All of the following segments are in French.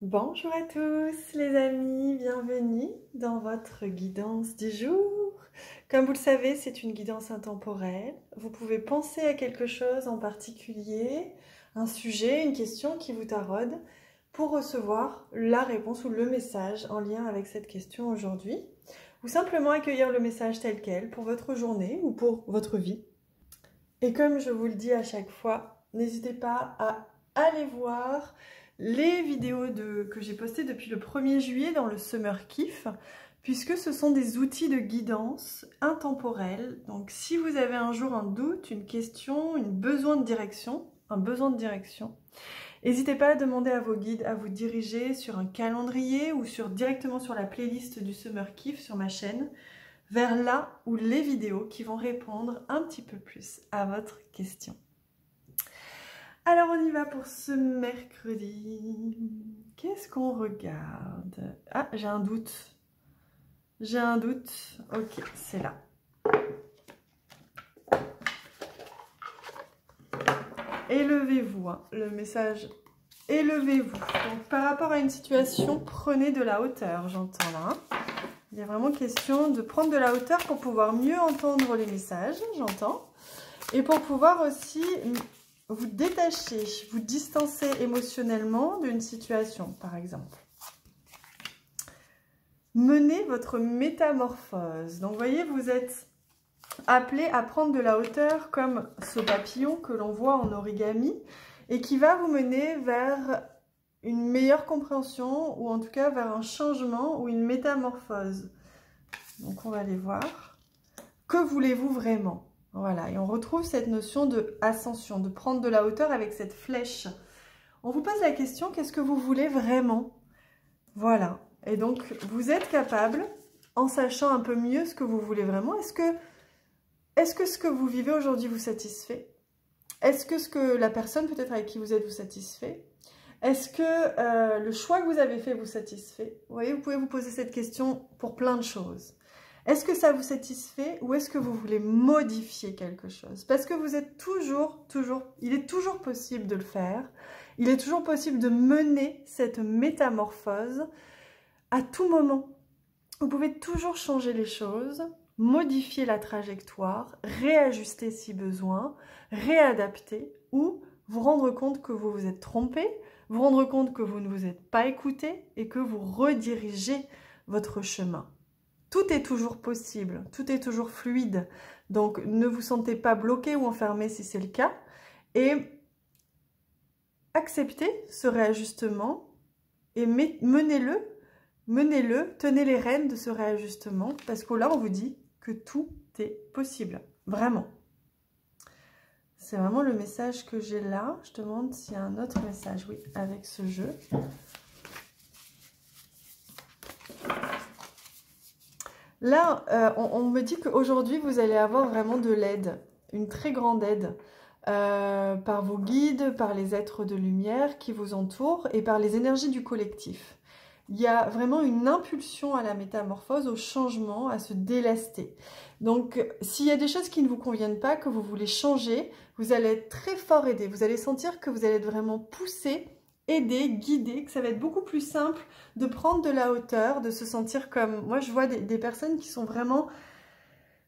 Bonjour à tous les amis, bienvenue dans votre guidance du jour. Comme vous le savez, c'est une guidance intemporelle. Vous pouvez penser à quelque chose en particulier, un sujet, une question qui vous taraude, pour recevoir la réponse ou le message en lien avec cette question aujourd'hui, ou simplement accueillir le message tel quel pour votre journée ou pour votre vie. Et comme je vous le dis à chaque fois, n'hésitez pas à aller voir les vidéos que j'ai postées depuis le 1er juillet dans le Summer Kiff, puisque ce sont des outils de guidance intemporels. Donc si vous avez un jour un doute, une question, un besoin de direction, n'hésitez pas à demander à vos guides à vous diriger sur un calendrier ou directement sur la playlist du Summer Kiff sur ma chaîne, vers là où les vidéos qui vont répondre un petit peu plus à votre question. Alors on y va pour ce mercredi. Qu'est-ce qu'on regarde? Ah, j'ai un doute. J'ai un doute. Ok, c'est là. Élevez-vous, hein, le message. Élevez-vous. Donc par rapport à une situation, prenez de la hauteur, j'entends là. Il y a vraiment question de prendre de la hauteur pour pouvoir mieux entendre les messages, j'entends. Et pour pouvoir aussi vous détacher, vous distancer émotionnellement d'une situation, par exemple. Menez votre métamorphose. Donc, vous voyez, vous êtes appelé à prendre de la hauteur comme ce papillon que l'on voit en origami et qui va vous mener vers une meilleure compréhension ou en tout cas vers un changement ou une métamorphose. Donc, on va aller voir. Que voulez-vous vraiment ? Voilà, et on retrouve cette notion de ascension, de prendre de la hauteur avec cette flèche. On vous pose la question, qu'est-ce que vous voulez vraiment? Voilà, et donc vous êtes capable, en sachant un peu mieux ce que vous voulez vraiment, est-ce que ce que vous vivez aujourd'hui vous satisfait? Est-ce que ce que la personne peut-être avec qui vous êtes vous satisfait? Est-ce que le choix que vous avez fait vous satisfait? Vous voyez, vous pouvez vous poser cette question pour plein de choses. Est-ce que ça vous satisfait ou est-ce que vous voulez modifier quelque chose? Parce que vous êtes il est toujours possible de le faire. Il est toujours possible de mener cette métamorphose à tout moment. Vous pouvez toujours changer les choses, modifier la trajectoire, réajuster si besoin, réadapter ou vous rendre compte que vous vous êtes trompé, vous rendre compte que vous ne vous êtes pas écouté et que vous redirigez votre chemin. Tout est toujours possible, tout est toujours fluide. Donc, ne vous sentez pas bloqué ou enfermé si c'est le cas. Et acceptez ce réajustement et menez-le, tenez les rênes de ce réajustement. Parce que là, on vous dit que tout est possible. Vraiment. C'est vraiment le message que j'ai là. Je demande s'il y a un autre message, oui, avec ce jeu. Là, on me dit qu'aujourd'hui, vous allez avoir vraiment de l'aide, une très grande aide, par vos guides, par les êtres de lumière qui vous entourent et par les énergies du collectif. Il y a vraiment une impulsion à la métamorphose, au changement, à se délester. Donc, s'il y a des choses qui ne vous conviennent pas, que vous voulez changer, vous allez être très fort aidé. Vous allez sentir que vous allez être vraiment poussé, aidé, guidé, que ça va être beaucoup plus simple de prendre de la hauteur, de se sentir comme... Moi, je vois des personnes qui sont vraiment...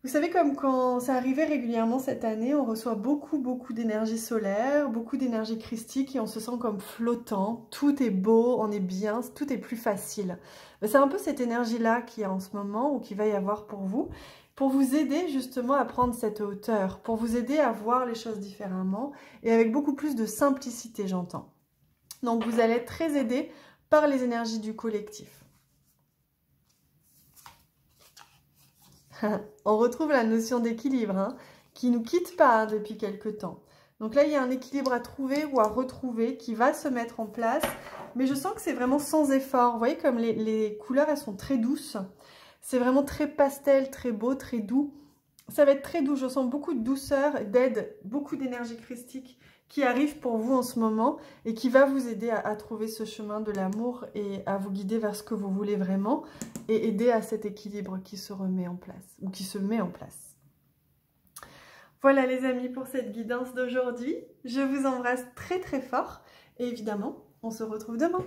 Vous savez, comme quand ça arrivait régulièrement cette année, on reçoit beaucoup d'énergie solaire, beaucoup d'énergie christique et on se sent comme flottant. Tout est beau, on est bien, tout est plus facile. C'est un peu cette énergie-là qu'il y a en ce moment ou qu'il va y avoir pour vous aider justement à prendre cette hauteur, pour vous aider à voir les choses différemment et avec beaucoup plus de simplicité, j'entends. Donc, vous allez être très aidé par les énergies du collectif. On retrouve la notion d'équilibre hein, qui ne nous quitte pas depuis quelque temps. Donc là, il y a un équilibre à trouver ou à retrouver qui va se mettre en place. Mais je sens que c'est vraiment sans effort. Vous voyez comme les couleurs, elles sont très douces. C'est vraiment très pastel, très beau, très doux. Ça va être très doux. Je sens beaucoup de douceur, d'aide, beaucoup d'énergie christique qui arrive pour vous en ce moment et qui va vous aider à trouver ce chemin de l'amour et à vous guider vers ce que vous voulez vraiment et aider à cet équilibre qui se remet en place ou qui se met en place. Voilà les amis pour cette guidance d'aujourd'hui. Je vous embrasse très très fort et évidemment, on se retrouve demain.